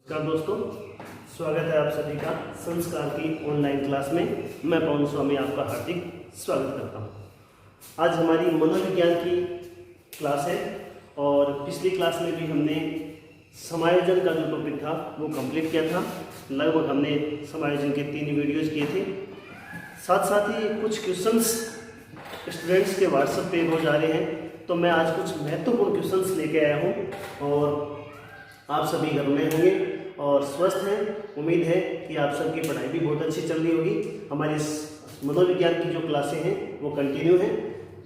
नमस्कार दोस्तों, स्वागत है आप सभी का संस्कार की ऑनलाइन क्लास में। मैं पवन स्वामी आपका हार्दिक स्वागत करता हूं। आज हमारी मनोविज्ञान की क्लास है और पिछली क्लास में भी हमने समायोजन का जो टॉपिक था वो कंप्लीट किया था। लगभग हमने समायोजन के 3 वीडियोज़ किए थे। साथ साथ ही कुछ क्वेश्चंस स्टूडेंट्स के व्हाट्सएप पे हो जा रहे हैं, तो मैं आज कुछ महत्वपूर्ण क्वेश्चंस लेके आया हूँ और आप सभी घर में होंगे और स्वस्थ हैं। उम्मीद है कि आप सबकी पढ़ाई भी बहुत अच्छी चल रही होगी। हमारी मनोविज्ञान की जो क्लासें हैं वो कंटिन्यू हैं।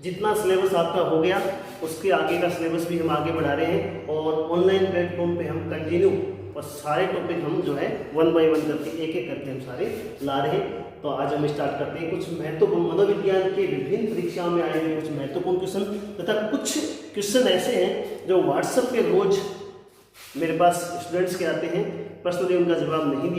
जितना सिलेबस आपका हो गया उसके आगे का सिलेबस भी हम आगे बढ़ा रहे हैं और ऑनलाइन प्लेटफॉर्म पे हम कंटिन्यू और सारे टॉपिक हम जो है 1 बाय 1 करके एक एक करके हम सारे ला रहे हैं। तो आज हम स्टार्ट करते हैं कुछ महत्वपूर्ण मनोविज्ञान के विभिन्न परीक्षाओं में आए हुए कुछ महत्वपूर्ण क्वेश्चन तथा कुछ क्वेश्चन ऐसे हैं जो व्हाट्सएप पे रोज मेरे पास स्टूडेंट्स के आते हैं। पर्सनली उनका जवाब नहीं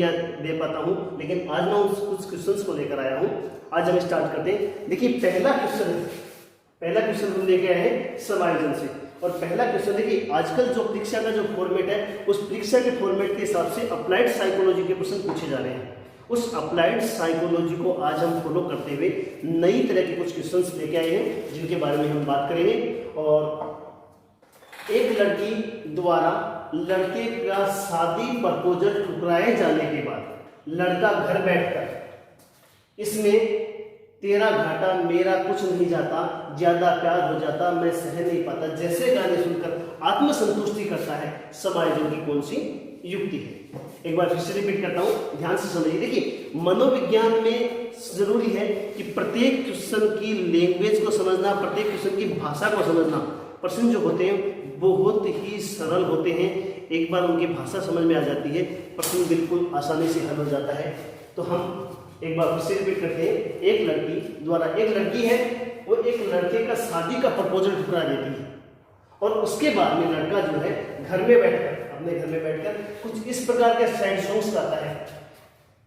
दे पाता हूं, लेकिन आज मैं उस कुछ क्वेश्चंस को लेकर आया हूं। आज हम स्टार्ट करते हैं। देखिए पहला क्वेश्चन हम लेके आए हैं समायोजन से। और पहला क्वेश्चन है कि आजकल जो परीक्षा का जो फॉर्मेट है उस परीक्षा के फॉर्मेट के हिसाब से अप्लाइड साइकोलॉजी के प्रश्न पूछे जा रहे हैं। उस अप्लाइड साइकोलॉजी को आज हम फॉलो करते हुए नई तरह के कुछ क्वेश्चंस लेके आए हैं जिनके बारे में हम बात करेंगे। और एक लड़की द्वारा लड़के का शादी प्रपोजल ठुकराए जाने के बाद लड़का घर बैठकर इसमें तेरा घाटा मेरा कुछ नहीं जाता, ज्यादा प्यार हो जाता, मैं सह नहीं पाता जैसे गाने सुनकर आत्मसंतुष्टि करता है, समायोजन की कौन सी युक्ति है? एक बार फिर से रिपीट करता हूं, ध्यान से समझिए। देखिए मनोविज्ञान में जरूरी है कि प्रत्येक क्वेश्चन की लैंग्वेज को समझना, प्रत्येक क्वेश्चन की भाषा को समझना। प्रश्न जो होते हैं बहुत ही सरल होते हैं, एक बार उनकी भाषा समझ में आ जाती है प्रश्न बिल्कुल आसानी से हल हो जाता है। तो हम एक बार फिर से रिपीट करते हैं। एक लड़की है, वो एक लड़के का शादी का प्रपोजल ठुकरा देती है और उसके बाद में लड़का जो है अपने घर में बैठकर कुछ इस प्रकार के सैड सॉन्ग्स गाता है।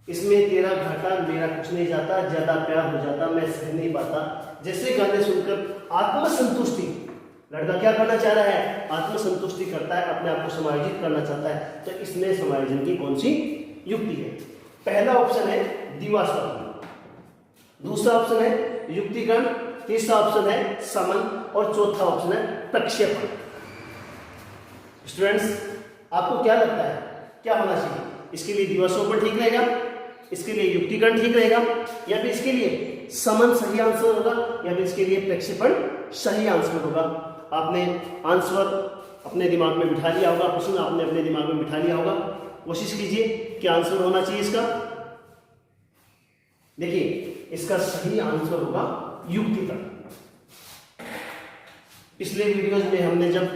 इसमें तेरा घाटा मेरा कुछ नहीं जाता, ज्यादा प्यार हो जाता, मैं सह नहीं पाता जैसे गाने सुनकर आत्मसंतुष्टि, लड़का क्या करना चाह रहा है? आत्मसंतुष्टि करता है, अपने आप को समायोजित करना चाहता है। तो इसमें समायोजन की कौन सी युक्ति है? पहला ऑप्शन है द्विवाष्पक, दूसरा ऑप्शन है युक्तिकरण, तीसरा ऑप्शन है समन और चौथा ऑप्शन है प्रक्षेपण। स्टूडेंट्स आपको क्या लगता है क्या होना चाहिए? इसके लिए द्विवाष्पक ठीक रहेगा, इसके लिए युक्तिकरण ठीक रहेगा, या फिर इसके लिए समन सही आंसर होगा, या फिर इसके लिए प्रक्षेपण सही आंसर होगा? आपने आंसर अपने दिमाग में बिठा लिया होगा, प्रश्न आपने अपने दिमाग में बिठा लिया होगा। कोशिश कीजिए क्या आंसर होना चाहिए इसका। देखिए इसका सही आंसर होगा युक्तिकरण। पिछले वीडियोज में हमने जब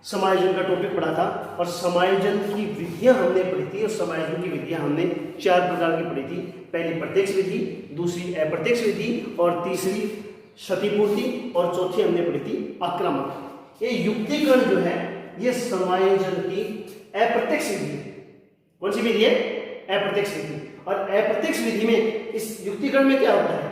समायोजन का टॉपिक पढ़ा था और समायोजन की विधियां हमने पढ़ी थी, और समायोजन की विधियां हमने 4 प्रकार की पढ़ी थी। पहली प्रत्यक्ष विधि, दूसरी अप्रत्यक्ष विधि, और तीसरी क्षतिपूर्ति, और चौथी हमने पढ़ी थी आक्रामक। ये युक्तिकरण जो है ये समायोजन की अप्रत्यक्ष विधि है। कौन सी विधि है? अप्रत्यक्ष विधि। और अप्रत्यक्ष विधि में इस युक्तिकरण में क्या होता है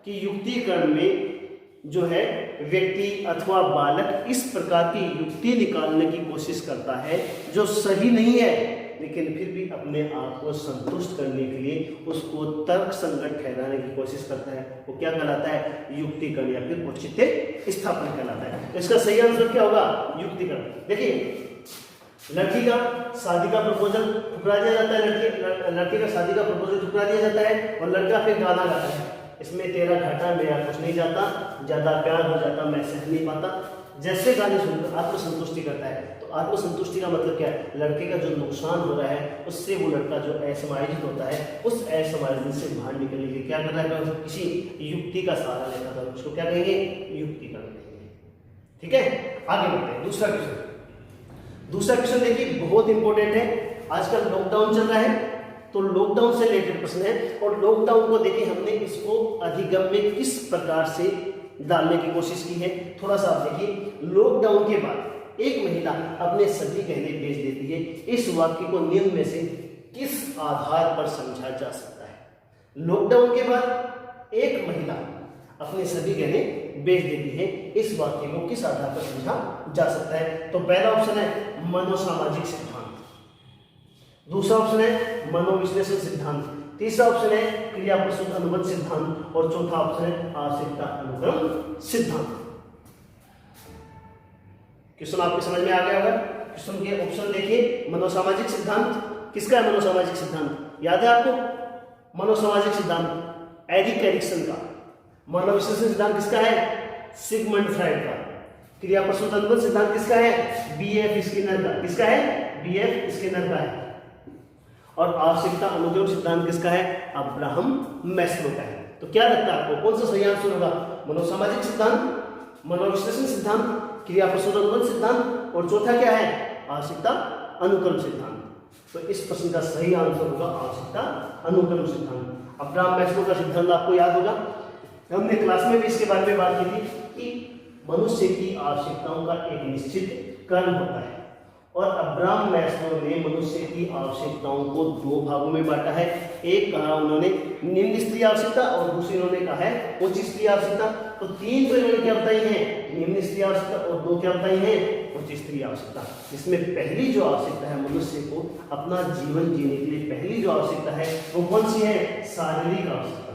कि युक्तिकरण में जो है व्यक्ति अथवा बालक इस प्रकार की युक्ति निकालने की कोशिश करता है जो सही नहीं है, लेकिन फिर भी अपने आप को संतुष्ट करने के लिए उसको तर्क संगत ठहराने की कोशिश करता है। वो क्या कहलाता है? युक्तिकरण या फिर औचित्य स्थापन कहलाता है। इसका सही आंसर क्या होगा? युक्तिकरण। देखिए लड़की का शादी का प्रपोजल ठुकरा दिया जाता है, लड़के का शादी का प्रपोजल ठुकरा दिया जाता है और लड़का फिर गाना गाता है, इसमें तेरा घाटा मेरा कुछ नहीं जाता, ज्यादा प्यार हो जाता, मैं सह नहीं पाता जैसे गाने सुनकर आत्मसंतुष्टि करता है। तो आत्मसंतुष्टि का मतलब क्या है? लड़के का जो नुकसान हो रहा है उससे वो लड़का जो असमायोजित होता है, उस असमायोजन से बाहर निकलने के लिए क्या कर रहा है? किसी युक्ति का सहारा लेता था, उसको क्या कहेंगे? युक्तिकरण कहेंगे। ठीक है, आगे बढ़ते हैं। दूसरा क्वेश्चन देखिए बहुत इंपॉर्टेंट है। आजकल लॉकडाउन चल रहा है तो लॉकडाउन से रिलेटेड प्रश्न है, और लॉकडाउन को देखिए हमने इसको अधिगम में किस प्रकार से डालने की कोशिश की है। थोड़ा सा आप देखिए, लॉकडाउन के बाद एक महिला अपने सभी गहने बेच देती है, इस वाक्य को निम्न में से किस आधार पर समझा जा सकता है? लॉकडाउन के बाद एक महिला अपने सभी गहने बेच देती है, इस वाक्य को किस आधार पर समझा जा सकता है? तो पहला ऑप्शन है मनोसामाजिक सिद्धांत, दूसरा ऑप्शन है मनोविश्लेषण सिद्धांत, तीसरा ऑप्शन है क्रिया प्रस्तुत अनुबंध सिद्धांत और चौथा ऑप्शन है आवश्यकता अनुक्रम सिद्धांत। क्वेश्चन आपके समझ में आ गया होगा। क्वेश्चन के ऑप्शन देखिए। मनोसामाजिक सिद्धांत किसका है? मनोसामाजिक सिद्धांत याद है आपको? मनोसामाजिक सिद्धांत एरिक एरिक्सन का। मनोविश्लेषण सिद्धांत किसका है? सिगमंड फ्राइड का। क्रिया प्रस्तुत अनुबंध सिद्धांत किसका है? बीएफ स्किनर का। किसका है? बीएफ स्किनर का है। और आवश्यकता अनुक्रम सिद्धांत किसका है? अब्राहम मैस्लो का है। तो क्या लगता है आपको कौन सा सही आंसर होगा? मनोसामाजिक सिद्धांत, मनोविश्लेषण सिद्धांत, क्रिया प्रस्तुत अनुबंध सिद्धांत और चौथा क्या है? आवश्यकता अनुक्रम सिद्धांत। तो इस प्रश्न का सही आंसर होगा आवश्यकता अनुक्रम सिद्धांत। अब्राहम मैस्लो का सिद्धांत आपको याद होगा, हमने क्लास में भी इसके बारे में बात की थी कि मनुष्य की आवश्यकताओं का एक निश्चित क्रम होता है और अब्राहम मैस्लो ने मनुष्य की आवश्यकताओं को दो भागों में बांटा है। एक कहा उन्होंने निम्न स्तरीय आवश्यकता और दूसरी उन्होंने कहा है उच्च स्तरीय आवश्यकता। तो तीन तो इन्होंने क्या बताई है? निम्न स्तरीय आवश्यकता और दो क्या बताई है? उच्च स्तरीय आवश्यकता। जिसमें पहली जो आवश्यकता है मनुष्य को अपना जीवन जीने के लिए पहली जो आवश्यकता है वो कौन सी है? शारीरिक आवश्यकता।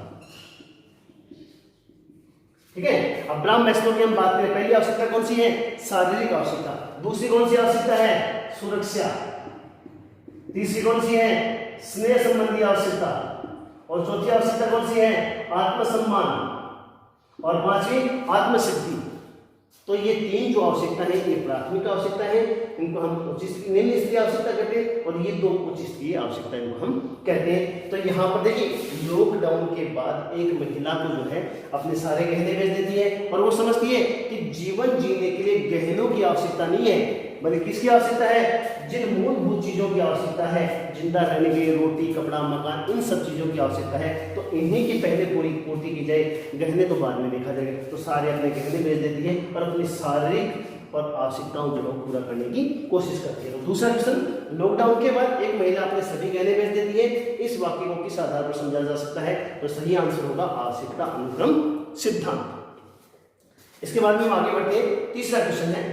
ठीक है, अब्राहम मैस्लो की हम बात करें, पहली आवश्यकता कौन सी है? शारीरिक आवश्यकता। दूसरी कौन सी आवश्यकता है? सुरक्षा। तीसरी कौन सी है? स्नेह संबंधी आवश्यकता। और चौथी आवश्यकता कौन सी है? आत्मसम्मान। और पांचवी आत्मसिद्धि। तो ये तीन जो आवश्यकता है ये प्राथमिक आवश्यकता है, इनको हम निम्न स्तरीय आवश्यकता कहते हैं और ये दो उच्च स्तरीय आवश्यकता इनको हम कहते हैं। तो यहाँ पर देखिए लॉकडाउन के बाद एक महिला को जो है अपने सारे गहने बेच देती है और वो समझती है कि जीवन जीने के लिए गहनों की आवश्यकता नहीं है बल्कि किसकी आवश्यकता है? जिन मूलभूत चीजों की आवश्यकता है, जिंदा रहने के लिए रोटी, कपड़ा, मकान, इन सब चीजों की आवश्यकता है। तो इन्हीं की पहले पूरी पूर्ति की जाए, गहने तो बाद में देखा जाएगा। तो सारे अपने गहने बेच देती है और अपनी शारीरिक और आवश्यकताओं जो है पूरा करने की कोशिश करती है। तो दूसरा क्वेश्चन, लॉकडाउन के बाद एक महिला अपने सभी गहने बेच देती है, इस वाक्य को किस आधार पर समझा जा सकता है? तो सही आंसर होगा आवश्यकता अनुक्रम सिद्धांत। इसके बाद में हम आगे बढ़ते हैं। तीसरा क्वेश्चन है,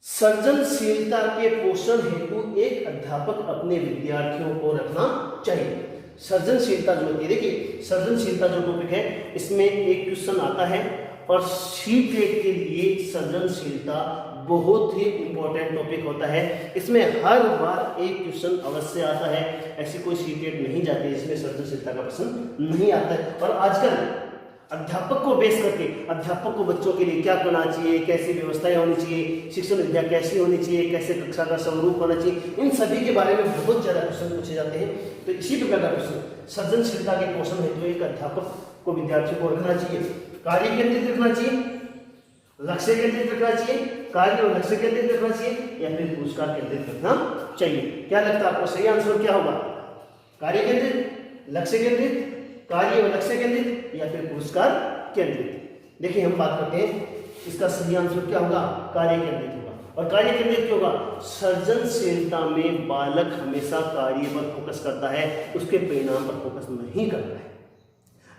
सृजनशीलता के पोषण हेतु एक अध्यापक अपने विद्यार्थियों को रखना चाहिए। सृजनशीलता जो होती है, देखिए सृजनशीलता जो टॉपिक है इसमें एक क्वेश्चन आता है और सीटेट के लिए सृजनशीलता बहुत ही इंपॉर्टेंट टॉपिक होता है। इसमें हर बार एक क्वेश्चन अवश्य आता है, ऐसी कोई सीटेट नहीं जाती जिसमें सृजनशीलता का प्रश्न नहीं आता है। और आजकल अध्यापक को बेस करके अध्यापक को बच्चों के लिए क्या करना चाहिए, कैसी व्यवस्थाएं होनी चाहिए, शिक्षण विद्या कैसी होनी चाहिए, कैसे कक्षा का स्वरूप होना चाहिए, इन सभी के बारे में बहुत ज्यादा क्वेश्चन पूछे जाते हैं। तो इसी प्रकार का क्वेश्चन सृजनशीलता के पोषण हेतु एक अध्यापक को विद्यार्थियों को रखना चाहिए, कार्य केंद्रित रखना चाहिए, लक्ष्य केंद्रित रखना चाहिए, कार्य और लक्ष्य केंद्रित रखना चाहिए या फिर पुरस्कार केंद्रित रखना चाहिए। क्या लगता है आपको सही आंसर क्या होगा? कार्य केंद्रित, लक्ष्य केंद्रित, कार्य और लक्ष्य केंद्रित या फिर पुरस्कार केंद्रित? देखिए हम बात करते हैं, इसका सही आंसर क्या होगा? कार्य केंद्रित होगा। और कार्य केंद्रित क्यों होगा? सृजनशीलता में बालक हमेशा कार्य पर फोकस करता है, उसके परिणाम पर फोकस नहीं करता है,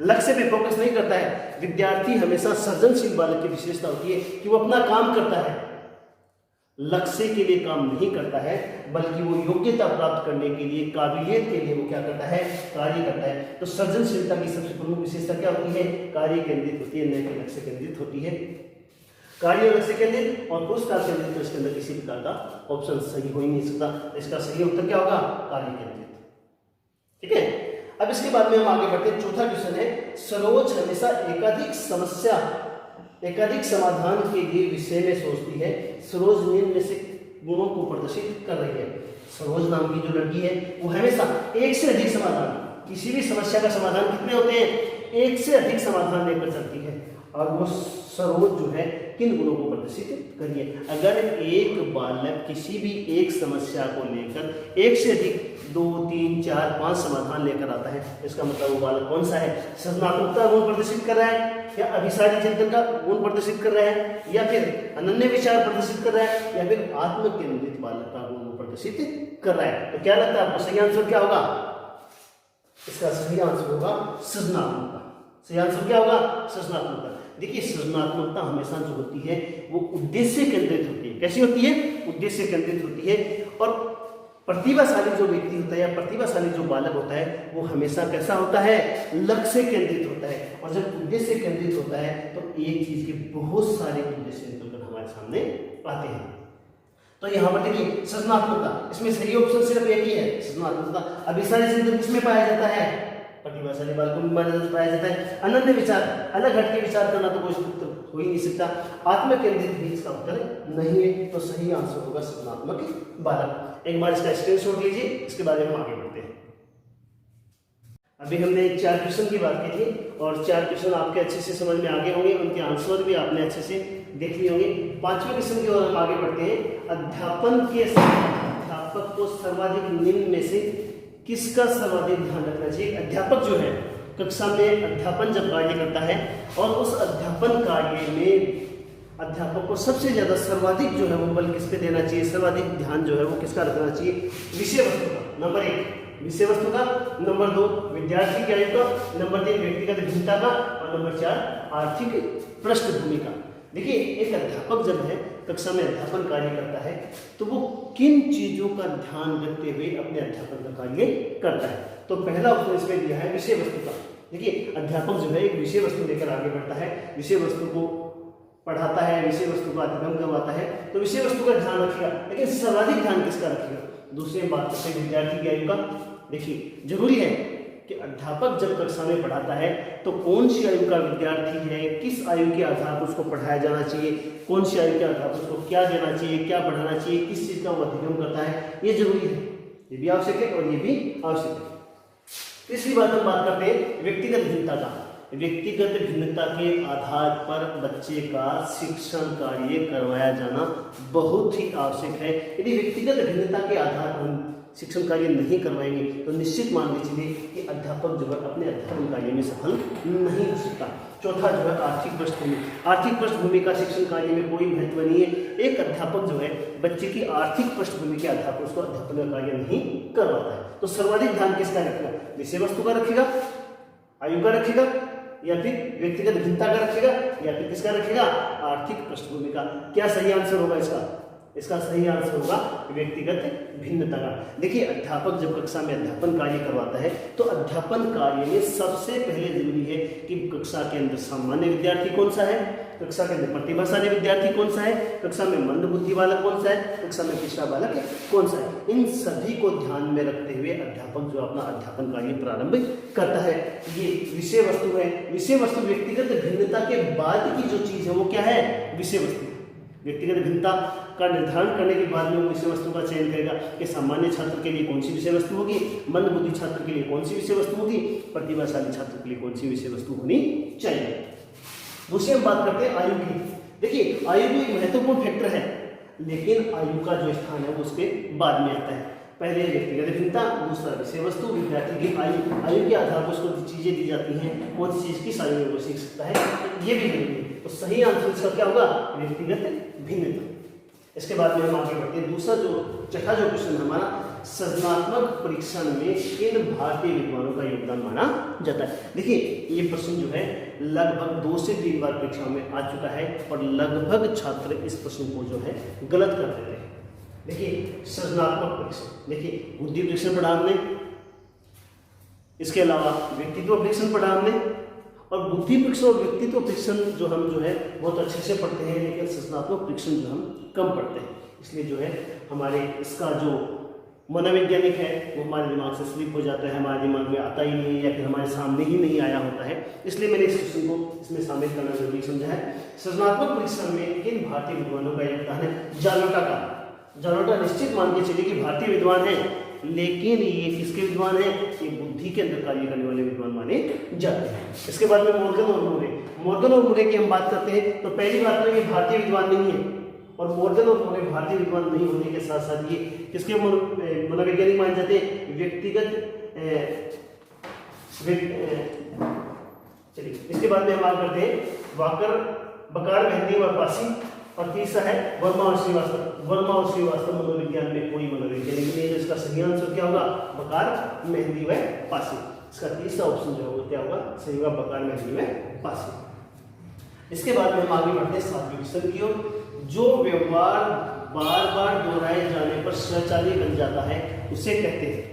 लक्ष्य पे फोकस नहीं करता है। विद्यार्थी हमेशा सृजनशील बालक की विशेषता होती है कि वो अपना काम करता है, लक्ष्य के लिए काम नहीं करता है, बल्कि वो योग्यता प्राप्त करने के लिए, काबिलियत के लिए वो क्या करता है? कार्य करता है। तो सृजनशीलता की सबसे प्रमुख विशेषता क्या होती है? कार्य केंद्रित होती है, न कि लक्ष्य केंद्रित होती है। कार्य और लक्ष्य केंद्रित और पुरस्कार केंद्रित, तो इसके अंदर किसी प्रकार का ऑप्शन सही हो ही नहीं सकता। इसका सही उत्तर क्या होगा? कार्य केंद्रित। ठीक है, अब इसके बाद में हम आगे बढ़ते हैं। चौथा क्वेश्चन है, सरोज हमेशा एकाधिक समाधान के लिए विषय में सोचती है, सरोज निम्न में से गुणों को प्रदर्शित कर रही है। सरोज नाम की जो लड़की है वो हमेशा एक से अधिक समाधान, किसी भी समस्या का समाधान कितने होते हैं? एक से अधिक समाधान लेकर चलती है। और वो सरोज जो है किन गुणों को प्रदर्शित करिए? अगर एक बालक किसी भी एक समस्या को लेकर एक से अधिक 2, 3, 4, 5 समाधान लेकर आता है, इसका मतलब वो बालक कौन सा है? सृजनात्मकता गुण प्रदर्शित कर रहा है, या अभिसारी चिंतन का गुण प्रदर्शित कर रहा है, या फिर अनन्य विचार प्रदर्शित कर रहा है, या फिर आत्म केंद्रित बालक का गुण प्रदर्शित कर रहा है। तो क्या लगता है आपको सही आंसर क्या होगा? इसका सही आंसर होगा सृजनात्मकता। सही आंसर क्या होगा? सृजनात्मकता। देखिए सृजनात्मकता हमेशा जो होती है वो उद्देश्य केंद्रित होती है। कैसी होती है? उद्देश्य केंद्रित होती है। और प्रतिभाशाली जो व्यक्ति होता है या प्रतिभाशाली जो बालक होता है वो हमेशा कैसा होता है, लक्ष्य केंद्रित होता है। और जब उद्देश्य केंद्रित होता है तो एक चीज के बहुत सारे उद्देश्य निकलकर हमारे सामने आते हैं। तो यहाँ पर देखिए सृजनात्मकता, इसमें सही ऑप्शन सिर्फ एक ही है, सृजनात्मकता। अब इस सारे सिंधु किसमें पाया जाता है, प्रतिभाशाली बालकों में पाया जाता है। अनन्य विचार, अलग हटके विचार करना तो कोई उत्तर हो ही नहीं सकता। आत्म केंद्रित भी इसका उत्तर नहीं है, तो सही आंसर होगा सृजनात्मक बालक। एक बार इसका स्क्रीनशॉट लीजिए, इसके बारे में आगे बढ़ते हैं। अभी हमने 4 क्वेश्चन की बात की थी और 4 क्वेश्चन आपके अच्छे से समझ में आगे होंगे, उनके आंसर भी आपने अच्छे से देख लिए होंगे। 5वें क्वेश्चन की ओर हम आगे बढ़ते हैं। अध्यापक को सर्वाधिक निम्न में से किसका सर्वाधिक ध्यान रखना चाहिए। अध्यापक जो है कक्षा में अध्यापन जब कार्य करता है और उस अध्यापन कार्य में अध्यापक को सबसे ज्यादा सर्वाधिक जो है वो बल किस पे देना चाहिए, सर्वाधिक ध्यान जो है वो किसका रखना चाहिए, विषय वस्तु का। नंबर 1 विषय वस्तु का, नंबर 2 विद्यार्थी की आयु का, नंबर 3 व्यक्तिगत भिन्नता का और नंबर 4 आर्थिक पृष्ठभूमि का। देखिए एक अध्यापक जब है कक्षा में अध्यापन कार्य करता है तो वो किन चीजों का ध्यान रखते हुए अपने अध्यापन का कार्य करता है। तो पहला ऑप्शन इसमें दिया है विषय वस्तु का। देखिए अध्यापक जो है एक विषय वस्तु लेकर आगे बढ़ता है, विषय वस्तु को पढ़ाता है, विषय वस्तु का अध्ययन करवाता है, तो विषय वस्तु का ध्यान रखेगा। लेकिन सर्वाधिक ध्यान किसका रखेगा। दूसरी बात करते हैं विद्यार्थी की आयु का। देखिए जरूरी है कि अध्यापक जब कक्षा में पढ़ाता है तो कौन सी आयु का विद्यार्थी है, किस आयु के आधार पर उसको पढ़ाया जाना चाहिए, कौन सी आयु के आधार पर उसको क्या देना चाहिए, क्या पढ़ाना चाहिए, किस चीज का वो अध्ययन करता है, ये जरूरी है, ये भी आवश्यक है और ये भी आवश्यक है। तीसरी बात हम बात करते हैं व्यक्तिगत भिन्नता का। व्यक्तिगत भिन्नता के आधार पर बच्चे का शिक्षण कार्य करवाया जाना बहुत ही आवश्यक है। यदि व्यक्तिगत भिन्नता के आधार पर हम शिक्षण कार्य नहीं करवाएंगे तो निश्चित मान लीजिए कि अध्यापक जो है अपने अध्ययन कार्य में सफल नहीं हो सकता। चौथा जो है आर्थिक पृष्ठभूमि। आर्थिक पृष्ठभूमि का शिक्षण कार्य में कोई महत्व नहीं है। एक अध्यापक जो है बच्चे की आर्थिक पृष्ठभूमि के आधार पर उसको अध्यापन का कार्य नहीं करवाता है। तो सर्वाधिक ध्यान किसका रखेगा, विषय वस्तु का रखेगा, आयु का रखेगा, या फिर व्यक्तिगत भिन्नता का रखेगा, या फिर किसका रखेगा, आर्थिक पृष्ठभूमि का। क्या सही आंसर होगा इसका, इसका सही आंसर होगा व्यक्तिगत भिन्नता का। देखिए अध्यापक जब कक्षा में अध्यापन कार्य करवाता है तो अध्यापन कार्य में सबसे पहले जरूरी है कि कक्षा के अंदर सामान्य विद्यार्थी कौन सा है, कक्षा के अंदर प्रतिभाशाली विद्यार्थी कौन सा है, कक्षा में मंद बुद्धि बालक कौन सा है, कक्षा में पिछड़ा बालक कौन सा है। इन सभी को ध्यान में रखते हुए अध्यापक जो अपना अध्यापन कार्य प्रारंभ करता है। ये विषय वस्तु है। विषय वस्तु व्यक्तिगत भिन्नता के बाद की जो चीज है वो क्या है, विषय वस्तु। व्यक्तिगत भिन्नता का निर्धारण करने के बाद में वो विषय वस्तु का चयन करेगा कि सामान्य छात्र के लिए कौन सी विषय वस्तु होगी, मंद बुद्धि छात्र के लिए कौन सी विषय वस्तु होगी, प्रतिभाशाली छात्र के लिए कौन सी विषय वस्तु होनी चाहिए। दूसरी हम बात करते हैं आयु की। देखिए आयु भी एक महत्वपूर्ण फैक्टर है, लेकिन आयु का जो स्थान है वो उसके बाद में आता है। पहले व्यक्तिगत भिन्नता, दूसरा विषय वस्तु, विद्यार्थी की आयु। आयु के आधार पर उसको चीजें दी जाती हैं, कौन सी चीज किस आयु में वो सीख सकता है, ये भी जरूरी है। तो सही आंसर इसका क्या होगा, व्यक्तिगत भिन्नता। इसके बाद में हम आगे बढ़ते हैं। दूसरा जो छठा जो क्वेश्चन हमारा, सृजनात्मक परीक्षण में किन भारतीय विद्वानों का योगदान माना जाता है। देखिए ये प्रश्न जो है लगभग 2 से 3 बार परीक्षाओं में आ चुका है और लगभग छात्र इस प्रश्न को जो है गलत कर देते हैं। देखिए सृजनात्मक परीक्षण, देखिए बुद्धि परीक्षण पढ़ा हमने, इसके अलावा व्यक्तित्व परीक्षण पढ़ा हमने, और बुद्धि परीक्षण और व्यक्तित्व परीक्षण जो हम जो है बहुत अच्छे से पढ़ते हैं, लेकिन सृजनात्मक परीक्षण जो हम कम पढ़ते हैं। इसलिए जो है हमारे इसका जो मनोवैज्ञानिक है वो हमारे दिमाग से स्लिप हो जाता है, हमारे दिमाग में आता ही नहीं या फिर हमारे सामने ही नहीं आया होता है। इसलिए मैंने इस क्वेश्चन को इसमें शामिल करना जरूरी समझा है। सृजनात्मक परीक्षण में किन भारतीय विद्वानों का योगदान है। जालोटा का, जालोटा निश्चित मान के चलिए कि भारतीय विद्वान है, लेकिन ये किसके विद्वान है, ये बुद्धि के अंदर कार्य करने वाले विद्वान माने जाते हैं। इसके बाद में मॉर्गन और मुरे। मॉर्गन और मुरे की हम बात करते हैं तो पहली बात तो ये भारतीय विद्वान नहीं है, और मॉर्गन और मुरे भारतीय विद्वान नहीं होने के साथ साथ ये किसके मनोवैज्ञानिक माने जाते हैं, व्यक्तिगत चलिए। इसके बाद में हम बात करते हैं वाकर, बकार, मेहंदी व पासी, और तीसरा है वर्मा और श्रीवास्तव। वर्मा और श्रीवास्तव मनोविज्ञान में कोई मनोवैज्ञानिक नहीं है। इसका सही आंसर क्या होगा, बकार, मेहंदी व पासी। इसका तीसरा ऑप्शन जो है वो क्या होगा, सही होगा बकार, मेहंदी व पासी। इसके बाद में हम आगे बढ़ते हैं 7वें क्वेश्चन की ओर। जो व्यवहार बार बार दोहराए जाने पर स्वचालित बन जाता है उसे कहते हैं।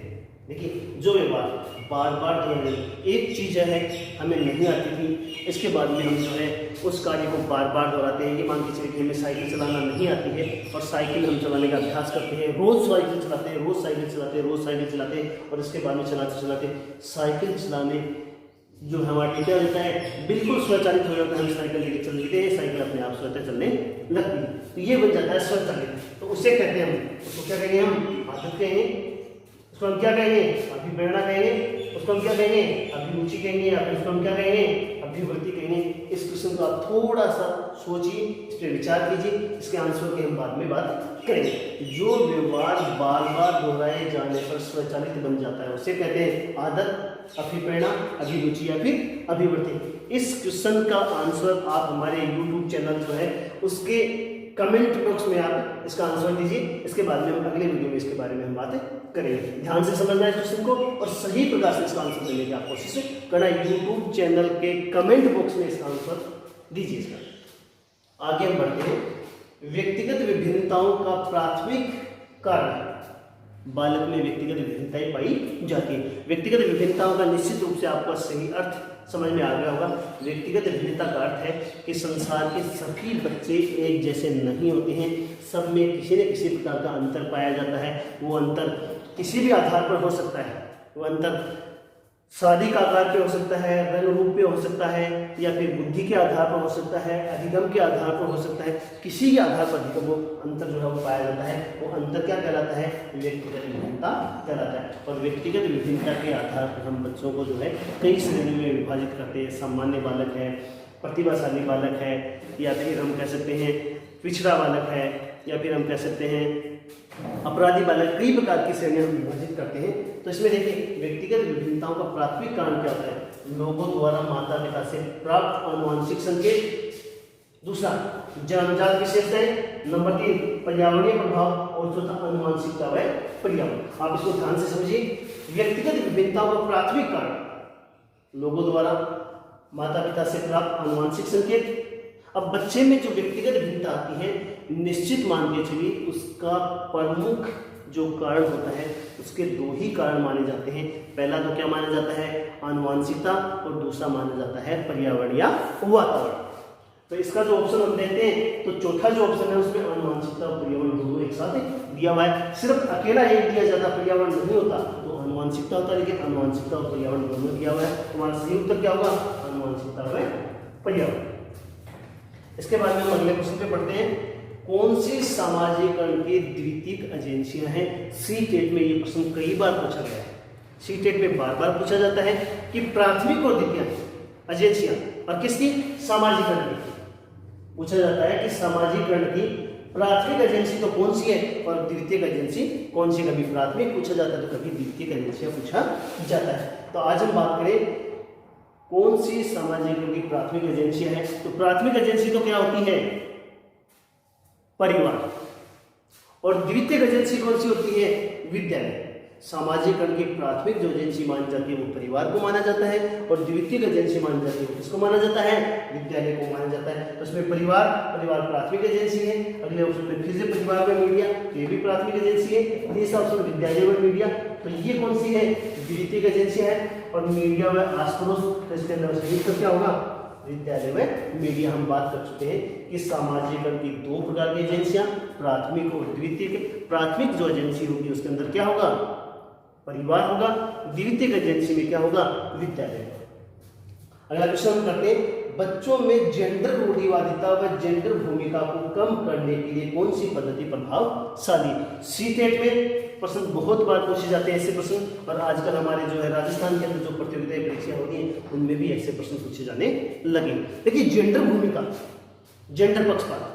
देखिए जो व्यवहार बार बार दोहराए, एक चीज़ है हमें नहीं आती थी, इसके बाद में हम जो है उस कार्य को बार बार दोहराते हैं। ये मान के चलिए कि हमें साइकिल चलाना नहीं आती है और साइकिल हम चलाने का अभ्यास करते हैं, रोज़ साइकिल चलाते हैं, रोज़ साइकिल चलाते हैं, रोज़ साइकिल चलाते हैं और इसके बाद में चलाते चलाते साइकिल चलाने जो हमारा क्या होता है बिल्कुल स्वचालित हो जाता है। हम साइकिल लेके चल लेते हैं, साइकिल अपने आप स्वतः चलने लगती है, तो ये बन जाता है स्वचालित। तो उसे कहते हैं हम, उसको क्या कहेंगे हम, आदत कहेंगे, उसको हम क्या कहेंगे, अभिप्रेरणा कहेंगे, उसको हम क्या कहेंगे, अभिरुचि कहेंगे, या फिर उसको हम क्या कहेंगे, अभिवृत्ति कहेंगे। इस क्वेश्चन को आप थोड़ा सा सोचिए, इस पर विचार कीजिए, इसके आंसर की हम बाद में बात करेंगे। जो व्यवहार बार बार दोहराए जाने पर स्वचालित बन जाता है उसे कहते हैं आदत, अभिप्रेरणा, अभिरुचि या फिर अभिवृत्ति। इस क्वेश्चन का आंसर आप हमारे YouTube चैनल जो है उसके कमेंट बॉक्स में आप इसका आंसर दीजिए। इसके बाद में हम अगले वीडियो में इसके बारे में हम बातें करेंगे। ध्यान से समझना है क्वेश्चन को और सही प्रकार से इसका आंसर देने की आप कोशिश करना। YouTube चैनल के कमेंट बॉक्स में इसका आंसर दीजिए। इसका आगे हम बढ़ते हैं। व्यक्तिगत विभिन्नताओं का प्राथमिक कारण, बालक में व्यक्तिगत विभिन्नताएं पाई जाती है। व्यक्तिगत विभिन्नताओं का निश्चित रूप से आपका सही अर्थ समझ में आ गया होगा। व्यक्तिगत विभिन्नता का अर्थ है कि संसार के सभी बच्चे एक जैसे नहीं होते हैं, सब में किसी न किसी प्रकार का अंतर पाया जाता है। वो अंतर किसी भी आधार पर हो सकता है, वो अंतर शारीरिक आधार पे हो सकता है, रंग रूप पे हो सकता है, या फिर बुद्धि के आधार पर हो सकता है, अधिगम के आधार पर हो सकता है। किसी भी आधार पर वो अंतर जो है वो पाया जाता है। वो अंतर क्या कहलाता है, व्यक्तिगत विभिन्नता कहलाता है। और व्यक्तिगत विभिन्नता के आधार पर हम बच्चों को जो है कई श्रेणियों में विभाजित करते हैं। सामान्य बालक है, प्रतिभाशाली बालक है, या फिर हम कह सकते हैं पिछड़ा बालक है, या फिर हम कह सकते हैं अपराधी बालक। कई प्रकार की श्रेणियां हम विभाजित करते हैं। तो इसमें देखिए व्यक्तिगत विभिन्नताओं का प्राथमिक कारण क्या होता है, लोगों द्वारा माता पिता से प्राप्त आनुवंशिक संकेत, दूसरा जन्मजात विशेषताएं, नंबर 3 पर्यावरणीय प्रभाव और चौथा आनुवंशिकता व पर्यावरण। आप इसको ध्यान से समझिए। व्यक्तिगत विभिन्नताओं का प्राथमिक कारण लोगों द्वारा माता पिता से प्राप्त आनुवंशिक संकेत। अब बच्चे में जो व्यक्तिगत विभिन्नता आती है, निश्चित मान के चलिए उसका प्रमुख जो कारण होता है उसके दो ही कारण माने जाते हैं। पहला तो क्या माना जाता है, आनुवंशिकता, और दूसरा माना जाता है पर्यावरण या वातावरण। तो इसका जो ऑप्शन हम देते हैं तो चौथा जो ऑप्शन है उसमें आनुवंशिकता और पर्यावरण दोनों एक साथ दिया हुआ है। सिर्फ अकेला एक दिया जाता, पर्यावरण नहीं होता तो आनुवंशिकता होता, लेकिन आनुवंशिकता और पर्यावरण दोनों दिया हुआ है। तुम्हारा सही उत्तर क्या होगा, आनुवंशिकता व पर्यावरण। इसके बाद में हम अगले क्वेश्चन पे पढ़ते हैं। कौन सी सामाजिकरण की द्वितीयक एजेंसियां हैं। सी टेट में ये प्रश्न कई बार पूछा गया है। सी टेट में बार बार पूछा जाता है कि प्राथमिक और द्वितीयक एजेंसियां, और किसकी, सामाजिकरण की पूछा जाता है कि सामाजिकरण की प्राथमिक एजेंसी तो कौन सी है और द्वितीयक एजेंसी कौन सी। कभी प्राथमिक पूछा जाता है तो कभी द्वितीयक एजेंसियां पूछा जाता है। तो आज हम बात करें कौन सी सामाजिकरण की प्राथमिक एजेंसियां है। तो प्राथमिक एजेंसी तो क्या होती है, परिवार, और द्वितीयक एजेंसी कौन सी होती है, विद्यालय। सामाजिकरण की प्राथमिक जो एजेंसी मानी जाती है वो परिवार को माना जाता है, और द्वितीयक एजेंसी मानी जाती है वो किसको माना जाता है, विद्यालय को माना जाता है। तो इसमें परिवार प्राथमिक एजेंसी है। अगले ऑप्शन में फिर से परिवार व मीडिया, ये भी प्राथमिक एजेंसी है। तीसरा ऑप्शन विद्यालय व मीडिया, तो ये कौन सी है, द्वितीयक एजेंसी है। और मीडिया व आस पड़ोस, तो इसके अंदर सही उत्तर क्या होगा, विद्यालय में मीडिया। हम बात कर चुके हैं कि सामाजिकरण की दो प्रकार की एजेंसियां, प्राथमिक और द्वितीयक। प्राथमिक जो एजेंसी होगी उसके अंदर क्या होगा, परिवार होगा। द्वितीयक एजेंसी में क्या होगा, विद्यालय। अगला क्वेश्चन हम करते हैं, बच्चों में जेंडर रूढ़िवादिता व जेंडर भूमिका को कम करने के लिए कौन सी पद्धति प्रभावशाली। सी टेट में प्रश्न बहुत बार पूछे जाते हैं ऐसे प्रश्न, और आजकल हमारे जो है राजस्थान के अंदर जो प्रतियोगिता परीक्षाएं होती हैं उनमें भी ऐसे प्रश्न पूछे जाने लगे। देखिए जेंडर भूमिका, जेंडर पक्षपात,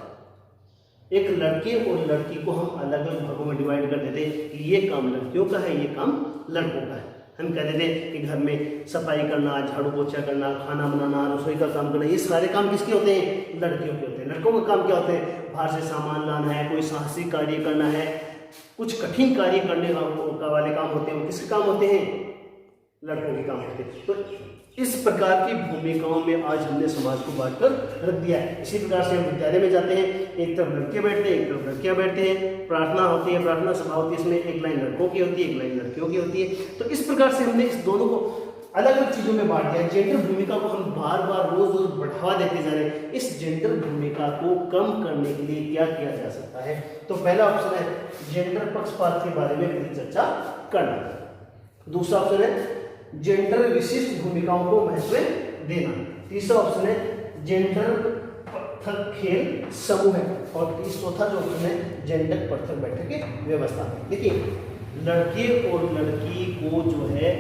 एक लड़के और लड़की को हम अलग अलग भागों में डिवाइड कर देते हैं कि ये काम लड़कियों का है, ये काम लड़कों का है। हम कह देते हैं कि घर में सफाई करना, झाड़ू पोछा करना, खाना बनाना, रसोई का काम करना, ये सारे काम किसके होते हैं, लड़कियों के होते हैं। लड़कों का काम क्या होते हैं, बाहर से सामान लाना है, कोई साहसिक कार्य करना है, कुछ कठिन कार्य करने का वाले काम होते हैं, वो किसके काम होते हैं, लड़कों के काम होते हैं। तो इस प्रकार की भूमिकाओं में आज हमने समाज को बांटकर रख दिया है। इसी प्रकार से हम विद्यालय में जाते हैं, एक तरफ लड़के बैठते हैं, एक तरफ लड़कियां बैठते हैं, प्रार्थना होती है, प्रार्थना सभा होती है, इसमें एक लाइन लड़कों की होती है, एक लाइन लड़कियों की होती है। तो इस प्रकार से हमने इस दोनों को अलग अलग चीजों में बांट दिया। जेंडर भूमिका को हम बार बार रोज रोज बढ़ावा देते जा रहे हैं। इस जेंडर भूमिका को कम करने के लिए क्या किया जा सकता है? तो पहला ऑप्शन है जेंडर पक्षपात के बारे में पूरी चर्चा करना। दूसरा ऑप्शन है जेंडर विशिष्ट भूमिकाओं को महत्व देना। तीसरा ऑप्शन है जेंडर पृथक खेल समूह है। और चौथा जो ऑप्शन है जेंडर पृथक बैठक की व्यवस्था। देखिए, लड़के और लड़की को जो है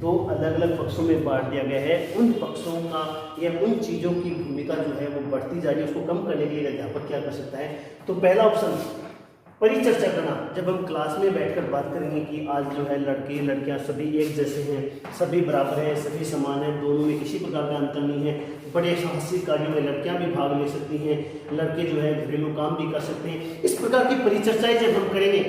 दो अलग अलग पक्षों में बांट दिया गया है। उन पक्षों का या उन चीज़ों की भूमिका जो है वो बढ़ती जा रही है, उसको कम करने के लिए अध्यापक क्या कर सकता है? तो पहला ऑप्शन परिचर्चा करना। जब हम क्लास में बैठकर बात करेंगे कि आज जो है लड़के लड़कियां सभी एक जैसे हैं, सभी बराबर हैं, सभी समान हैं, दोनों में किसी प्रकार का अंतर नहीं है, बड़े साहसिक कार्यों में लड़कियां भी भाग ले सकती हैं, लड़के जो है घरेलू काम भी कर सकते हैं, इस प्रकार की परिचर्चाएं जब हम करेंगे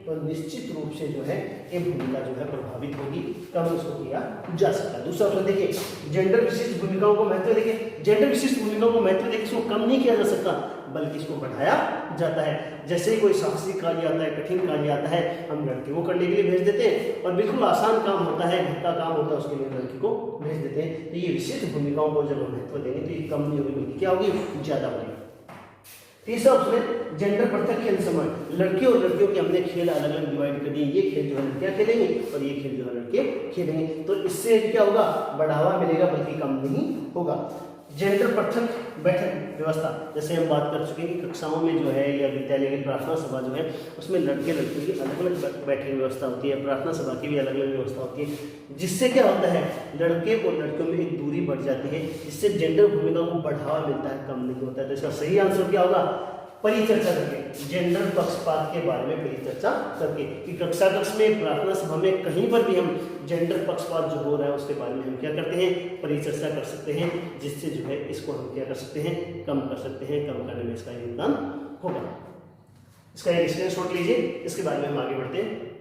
तो निश्चित रूप से जो है ये भूमिका जो है प्रभावित होगी, कम उसको किया जा सकता है। दूसरा ऑप्शन देखिए जेंडर विशिष्ट भूमिकाओं को महत्व देखिए, जेंडर विशिष्ट भूमिकाओं को महत्व देखिए, इसको कम नहीं किया जा सकता बल्कि इसको बढ़ाया जाता है। जैसे ही कोई साहसिक कार्य आता है, कठिन कार्य आता है, हम लड़के को करने के लिए भेज देते हैं, और बिल्कुल आसान काम होता है, घर का काम होता है, उसके लिए लड़की को भेज देते हैं। तो ये विशिष्ट भूमिकाओं को जब हम महत्व देंगे तो ये कम नहीं होगी बल्कि क्या होगी, ज्यादा होगी। तीसरा ऑप्शन है जेंडर पृथक खेल समूह। लड़के और लड़कियों के हमने खेल अलग अलग डिवाइड कर दिए, ये खेल जो है लड़कियां खेलेंगे और ये खेल जो है लड़के खेलेंगे। तो इससे क्या होगा, बढ़ावा मिलेगा बल्कि कम नहीं होगा। जेंडर पृथक बैठक व्यवस्था, जैसे हम बात कर चुके हैं कि कक्षाओं में जो है या विद्यालय की प्रार्थना सभा जो है उसमें लड़के लड़कियों की अलग अलग बैठक व्यवस्था होती है, प्रार्थना सभा की भी अलग अलग व्यवस्था होती है, जिससे क्या होता है लड़के और लड़कियों में एक दूरी बढ़ जाती है, जिससे जेंडर भूमिका को बढ़ावा मिलता है, कम नहीं होता है। तो इसका सही आंसर क्या होगा, परिचर्चा करके, जेंडर पक्षपात के बारे में परिचर्चा करके, कि कक्षा कक्ष में प्रार्थना सभा में कहीं पर भी हम जेंडर पक्षपात जो हो रहा है उसके बारे में हम क्या करते हैं, परिचर्चा कर सकते हैं, जिससे जो है इसको हम क्या कर सकते हैं, कम कर सकते हैं, कम करने में इसका योगदान होगा। इसका एक स्क्रीनशॉट लीजिए, इसके बारे में हम आगे बढ़ते हैं।